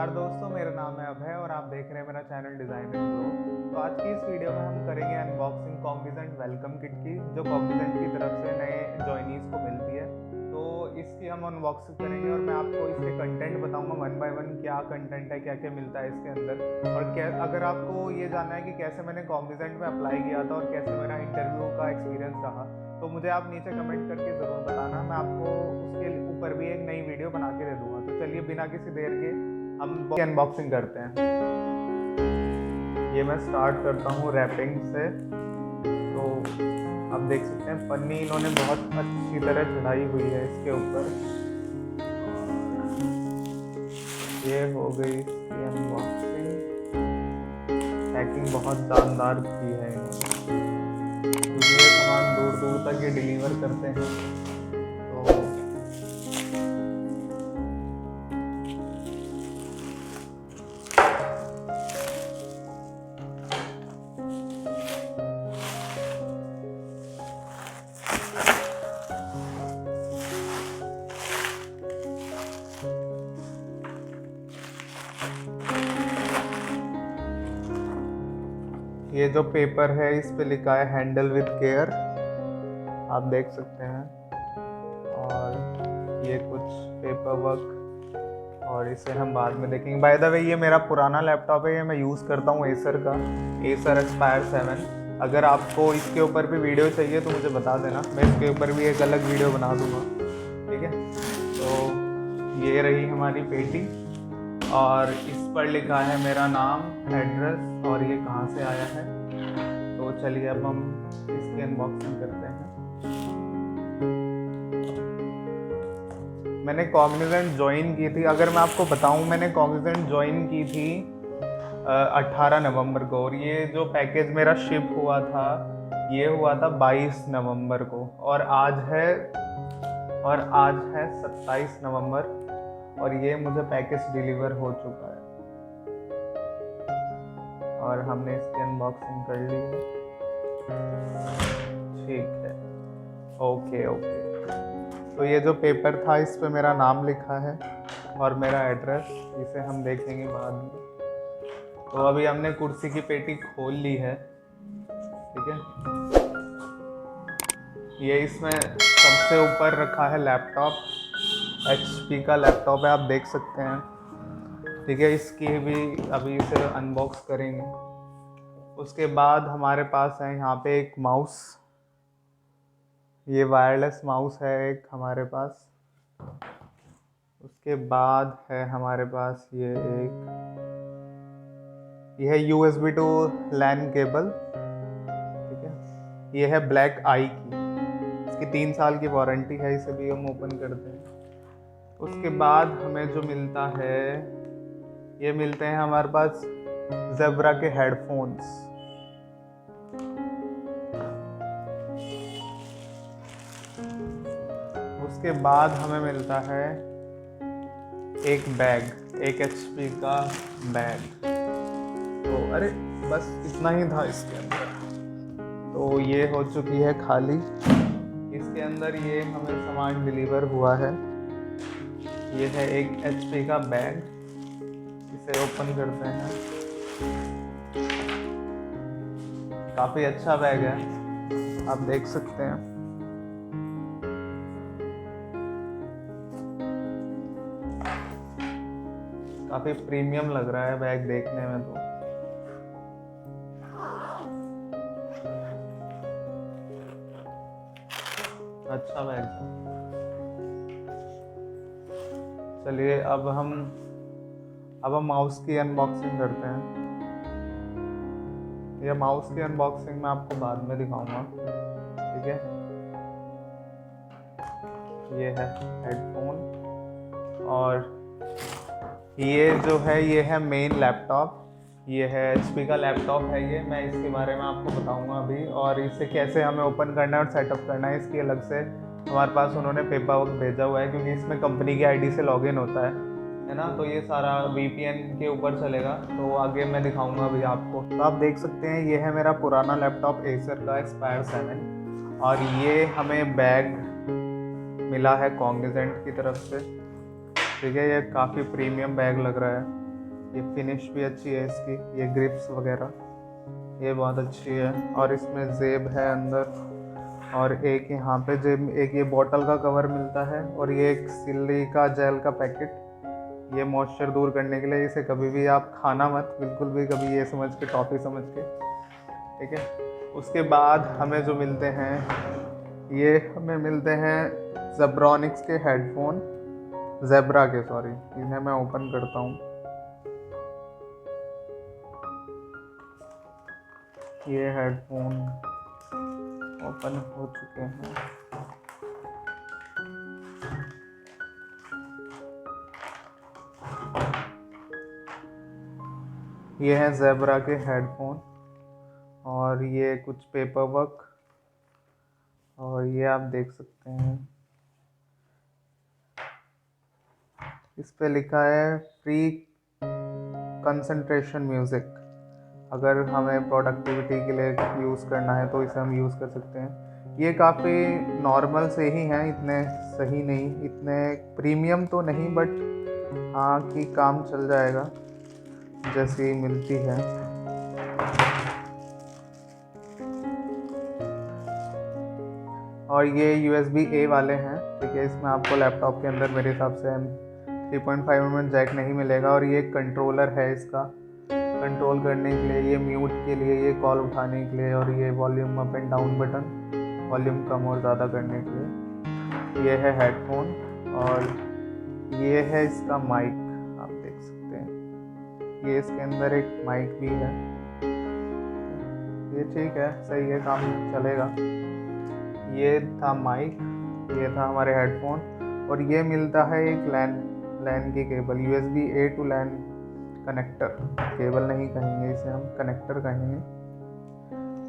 नमस्कार दोस्तों, मेरा नाम है अभय और आप देख रहे हैं मेरा चैनल डिज़ाइन एंड ग्रो। तो आज की इस वीडियो में हम करेंगे अनबॉक्सिंग कॉग्निजेंट वेलकम किट की, जो कॉग्निजेंट की तरफ से नए जॉइनीज़ को मिलती है। तो इसकी हम अनबॉक्सिंग करेंगे और मैं आपको इसके कंटेंट बताऊंगा वन बाय वन, क्या कंटेंट है, क्या क्या मिलता है इसके अंदर। और क्या अगर आपको ये जानना है कि कैसे मैंने कॉग्निजेंट में अप्लाई किया था और कैसे मेरा इंटरव्यू का एक्सपीरियंस रहा, तो मुझे आप नीचे कमेंट करके ज़रूर बताना। मैं आपको उसके ऊपर भी एक नई वीडियो बना के दे दूँगा। तो चलिए बिना किसी देर के हम अनबॉक्सिंग करते हैं। ये मैं स्टार्ट करता हूँ रैपिंग से। तो आप देख सकते हैं पन्नी इन्होंने बहुत अच्छी तरह चढ़ाई हुई है इसके ऊपर। ये हो गई इसकी अनबॉक्सिंग। पैकिंग बहुत शानदार की है इन्होंने, क्योंकि ये सामान दूर दूर तक ये डिलीवर करते हैं। तो ये जो पेपर है इस पे लिखा है हैंडल विद केयर, आप देख सकते हैं। और ये कुछ पेपर वर्क, और इसे हम बाद में देखेंगे। बाय द वे ये मेरा पुराना लैपटॉप है, ये मैं यूज़ करता हूँ एसर का, एसर एस्पायर 7। अगर आपको इसके ऊपर भी वीडियो चाहिए तो मुझे बता देना, मैं इसके ऊपर भी एक अलग वीडियो बना दूँगा, ठीक है। तो ये रही हमारी पेटी और इस पर लिखा है मेरा नाम, एड्रेस और ये कहाँ से आया है। तो चलिए अब हम इसकी अनबॉक्सिंग करते हैं। मैंने कॉग्निजेंट ज्वाइन की थी, अगर मैं आपको बताऊं, मैंने कॉग्निजेंट ज्वाइन की थी 18 नवंबर को, और ये जो पैकेज मेरा शिप हुआ था ये हुआ था 22 नवंबर को, और आज है 27 नवंबर, और ये मुझे पैकेज डिलीवर हो चुका है और हमने इसकी अनबॉक्सिंग कर ली है। ठीक है, ओके। तो ये जो पेपर था इस पे मेरा नाम लिखा है और मेरा एड्रेस, इसे हम देखेंगे बाद में। तो अभी हमने कुर्सी की पेटी खोल ली है, ठीक है। ये इसमें सबसे ऊपर रखा है लैपटॉप, HP का लैपटॉप है, आप देख सकते हैं, ठीक है। इसकी भी अभी इसे अनबॉक्स करेंगे। उसके बाद हमारे पास है यहाँ पे एक माउस, ये वायरलेस माउस है एक हमारे पास। उसके बाद है हमारे पास ये है USB टू LAN केबल, ठीक है। ये है ब्लैक आई की, इसकी 3 साल की वारंटी है, इसे भी हम ओपन करते हैं। उसके बाद हमें जो मिलता है, ये मिलते हैं हमारे पास ज़ेब्रा के हेडफोन्स। उसके बाद हमें मिलता है एक बैग, एक HP का बैग। तो अरे बस इतना ही था इसके अंदर। तो ये हो चुकी है खाली। इसके अंदर ये हमें सामान डिलीवर हुआ है। ये है एक HP का बैग, इसे ओपन करते हैं। काफ़ी अच्छा बैग है, आप देख सकते हैं। काफ़ी प्रीमियम लग रहा है बैग देखने में। तो अच्छा बैग है। चलिए अब हम माउस की अनबॉक्सिंग करते हैं। ये माउस की अनबॉक्सिंग मैं आपको बाद में दिखाऊंगा, ठीक है। ये है हेडफोन, और ये जो है ये है मेन लैपटॉप। ये है HP का लैपटॉप है ये, मैं इसके बारे में आपको बताऊंगा अभी। और इसे कैसे हमें ओपन करना है और सेटअप करना है, इसकी अलग से हमारे पास उन्होंने पेपर वर्क भेजा हुआ है, क्योंकि इसमें कंपनी की ID से लॉगिन होता है ना। तो ये सारा VPN के ऊपर चलेगा, तो आगे मैं दिखाऊंगा अभी आपको। तो आप देख सकते हैं ये है मेरा पुराना लैपटॉप एसर का एस्पायर 7, और ये हमें बैग मिला है कॉग्निजेंट की तरफ से, ठीक है। ये काफ़ी प्रीमियम बैग लग रहा है। ये फिनिश भी अच्छी है इसकी, ये ग्रिप्स वगैरह ये बहुत अच्छी है। और इसमें जेब है अंदर, और एक यहाँ पे जेब, एक ये बॉटल का कवर मिलता है, और ये एक सिलिका जेल का पैकेट, ये मॉइस्चर दूर करने के लिए। इसे कभी भी आप खाना मत, बिल्कुल भी, कभी ये समझ के, टॉफ़ी समझ के, ठीक है। उसके बाद हमें जो मिलते हैं, ये हमें मिलते हैं ज़ेब्रॉनिक्स के हेडफोन, ज़ेब्रा के, सॉरी, इन्हें मैं ओपन करता हूँ। ये हेडफोन ओपन हो चुके हैं। ये हैं ज़ेब्रा के हेडफोन, और ये कुछ पेपर वर्क, और ये आप देख सकते हैं इस पे लिखा है फ्री कंसंट्रेशन म्यूज़िक। अगर हमें प्रोडक्टिविटी के लिए यूज़ करना है तो इसे हम यूज़ कर सकते हैं। ये काफ़ी नॉर्मल से ही हैं, इतने सही नहीं, इतने प्रीमियम तो नहीं, बट हाँ कि काम चल जाएगा जैसी मिलती है। और ये USB A वाले हैं, ठीक है। इसमें आपको लैपटॉप के अंदर मेरे हिसाब से 3.5mm जैक नहीं मिलेगा। और ये कंट्रोलर है इसका, कंट्रोल करने के लिए, ये म्यूट के लिए, ये कॉल उठाने के लिए, और ये volume up and down button, volume कम और ज़्यादा करने के लिए। ये है हेडफोन, और ये है इसका माइक, आप देख सकते हैं। ये इसके अंदर एक माइक भी है, ये ठीक है, सही है, काम चलेगा। ये था माइक, ये था हमारे हेडफोन, और ये मिलता है एक लैन की cable, USB A to LAN connector, cable नहीं कहेंगे इसे, हम कनेक्टर कहेंगे।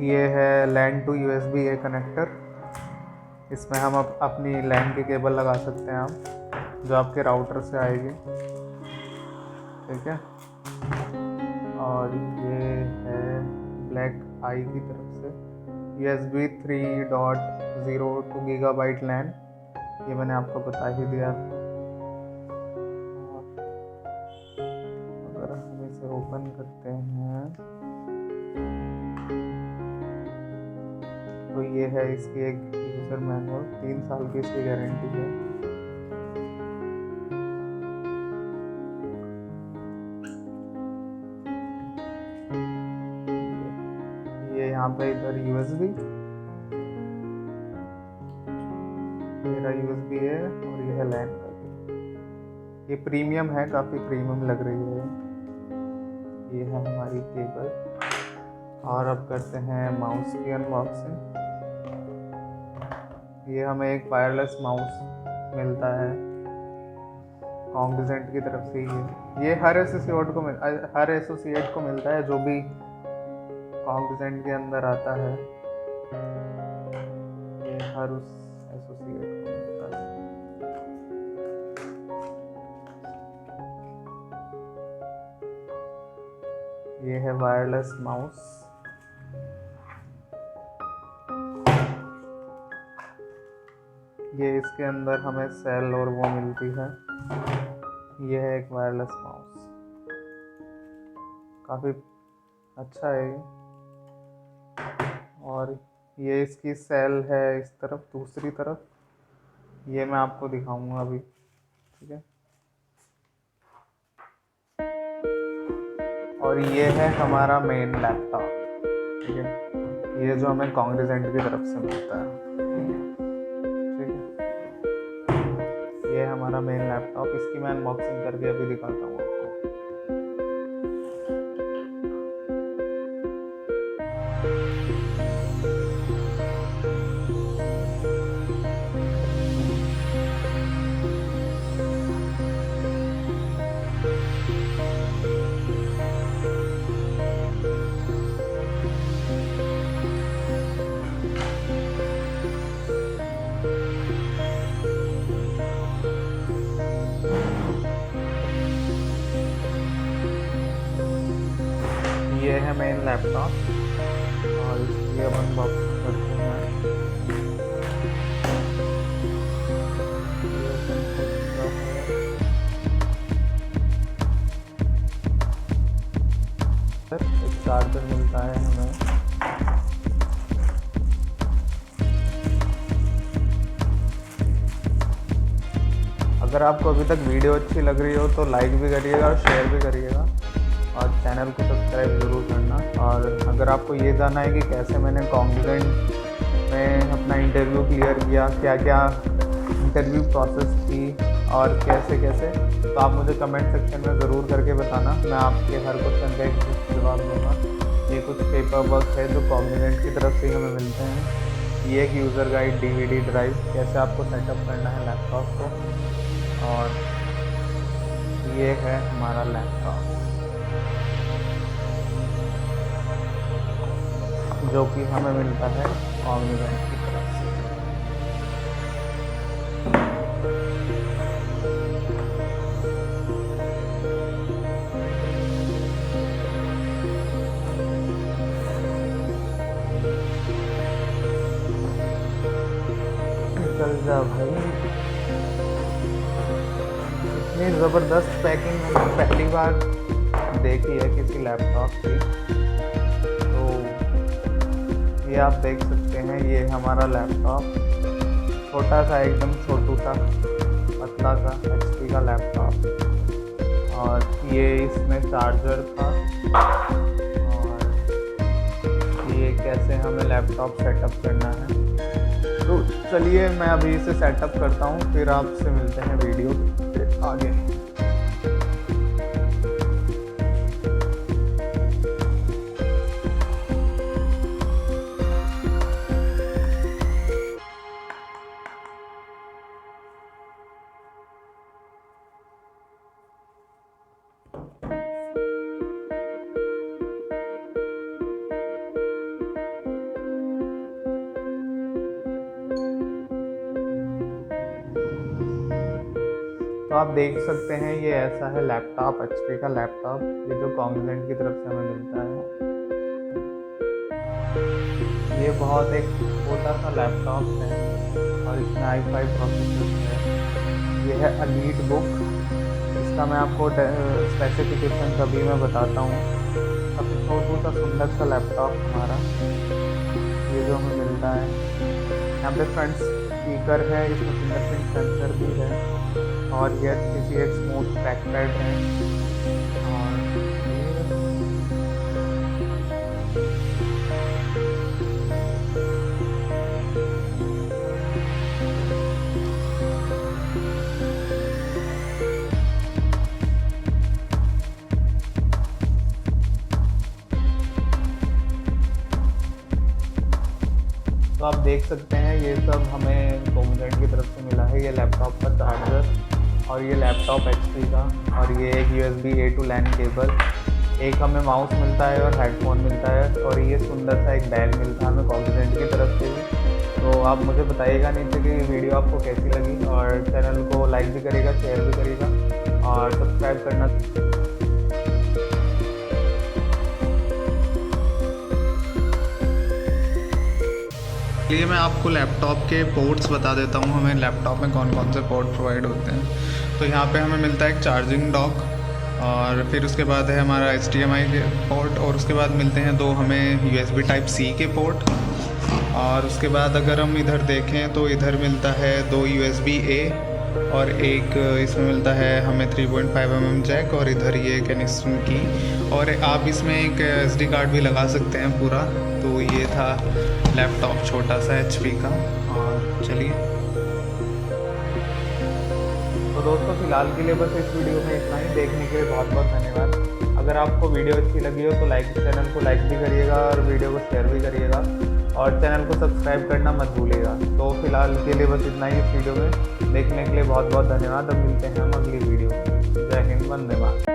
ये है LAN to USB A connector, इसमें हम अपनी LAN की केबल लगा सकते हैं आप, जो आपके राउटर से आएगी, ठीक है। और ये है ब्लैक आई की तरफ से USB 3.0 2 GB LAN, ये मैंने आपको बता ही दिया। अगर हम इसे ओपन करते हैं तो ये है इसकी एक यूज़र मैनुअल, 3 साल की इसकी गारंटी है। ये यहाँ पे इधर USB, मेरा USB है, और ये है LAN का। ये प्रीमियम है, काफ़ी प्रीमियम लग रही है। ये है हमारी केबल, और अब करते हैं माउस की अनबॉक्सिंग। ये हमें एक वायरलेस माउस मिलता है कॉन्गिजेंट की तरफ से। ये हर एसोसिएट को मिलता है, जो भी कॉन्गिजेंट के अंदर आता है, ये हर उस एसोसिएट को मिलता है। ये है वायरलेस माउस, ये इसके अंदर हमें सेल और वो मिलती है। ये है एक वायरलेस माउस, काफ़ी अच्छा है ये। और ये इसकी सेल है इस तरफ, दूसरी तरफ, ये मैं आपको दिखाऊंगा अभी, ठीक है। और ये है हमारा मेन लैपटॉप, ठीक है, ये जो हमें कॉन्गिजेंट की तरफ से मिलता है, ठीक है। ये हमारा मेन लैपटॉप, इसकी मैं अनबॉक्सिंग करके अभी दिखाता हूँ आपको। ये है मेन लैपटॉप, और इसकी अब अनबॉक्सिंग करते हैं। अगर आपको अभी तक वीडियो अच्छी लग रही हो तो लाइक भी करिएगा और शेयर भी करिएगा और चैनल को सब्सक्राइब ज़रूर करना। और अगर आपको ये जानना है कि कैसे मैंने कॉन्फिडेंट में अपना इंटरव्यू क्लियर किया, क्या क्या इंटरव्यू प्रोसेस थी और कैसे कैसे, तो आप मुझे कमेंट सेक्शन में ज़रूर करके बताना। मैं आपके हर क्वेश्चन का एक जवाब दूँगा। ये कुछ पेपर वर्क है जो कॉन्फिडेंट की तरफ से हमें मिलते हैं। ये एक यूज़र गाइड DVD ड्राइव, कैसे आपको सेटअप करना है लैपटॉप को, और ये है हमारा लैपटॉप जो कि हमें मिलता है कॉन्फिडेंट की तरफ से। चल जा भाई, इतनी ज़बरदस्त पैकिंग मैंने पहली बार देखी है किसी लैपटॉप की। तो ये आप देख सकते हैं, ये हमारा लैपटॉप छोटा सा, एकदम छोटू सा पतला सा HP का लैपटॉप, और ये इसमें चार्जर था। और ये कैसे हमें लैपटॉप सेटअप करना है, तो चलिए मैं अभी इसे सेटअप करता हूँ, फिर आपसे मिलते हैं वीडियो के आगे। तो आप देख सकते हैं ये ऐसा है लैपटॉप, HP का लैपटॉप, ये जो कॉन्फिडेंट की तरफ से हमें मिलता है। ये बहुत एक छोटा सा लैपटॉप है और इसमें i5 प्रोसेसर है। ये है एलीट बुक, इसका मैं आपको स्पेसिफिकेशन कभी मैं बताता हूँ। काफ़ी छोटू सा सुंदर सा लैपटॉप हमारा, ये जो हमें मिलता है। यहाँ पे फ्रंट स्पीकर है, इसमें फिंगरप्रिंट सेंसर भी है, और ये अच्छी सी एक स्मूथ ट्रैक पैड है। और तो आप देख सकते हैं ये सब हमें कॉन्फिडेंट की तरफ से मिला है। ये लैपटॉप का चार्जर, और ये लैपटॉप HP का, और ये एक USB A to LAN cable, एक हमें माउस मिलता है और हेडफोन मिलता है, और ये सुंदर सा एक बैग मिलता है हमें कॉन्फिडेंट की तरफ से भी। तो आप मुझे बताइएगा नीचे कि वीडियो आपको कैसी लगी, और चैनल को लाइक भी करिएगा, शेयर भी करिएगा और सब्सक्राइब करना। चलिए मैं आपको लैपटॉप के पोर्ट्स बता देता हूँ, हमें लैपटॉप में कौन कौन से पोर्ट प्रोवाइड होते हैं। तो यहाँ पे हमें मिलता है एक चार्जिंग डॉक, और फिर उसके बाद है हमारा HDMI के पोर्ट, और उसके बाद मिलते हैं दो हमें USB Type-C के पोर्ट। और उसके बाद अगर हम इधर देखें तो इधर मिलता है दो USB A, और एक इसमें मिलता है हमें 3.5mm जैक, और इधर ये कैनिस्टर की, और आप इसमें एक SD कार्ड भी लगा सकते हैं पूरा। तो ये था लैपटॉप छोटा सा HP का। और चलिए, तो दोस्तों फिलहाल के लिए बस इस वीडियो में इतना ही। देखने के लिए बहुत बहुत धन्यवाद। अगर आपको वीडियो अच्छी लगी हो तो चैनल को लाइक भी करिएगा और वीडियो को शेयर भी करिएगा, और चैनल को सब्सक्राइब करना मत भूलिएगा। तो फिलहाल के लिए बस इतना ही इस वीडियो में। देखने के लिए बहुत बहुत धन्यवाद। अब मिलते हैं हम अगली वीडियो में। जय हिंद, वंदे मातरम।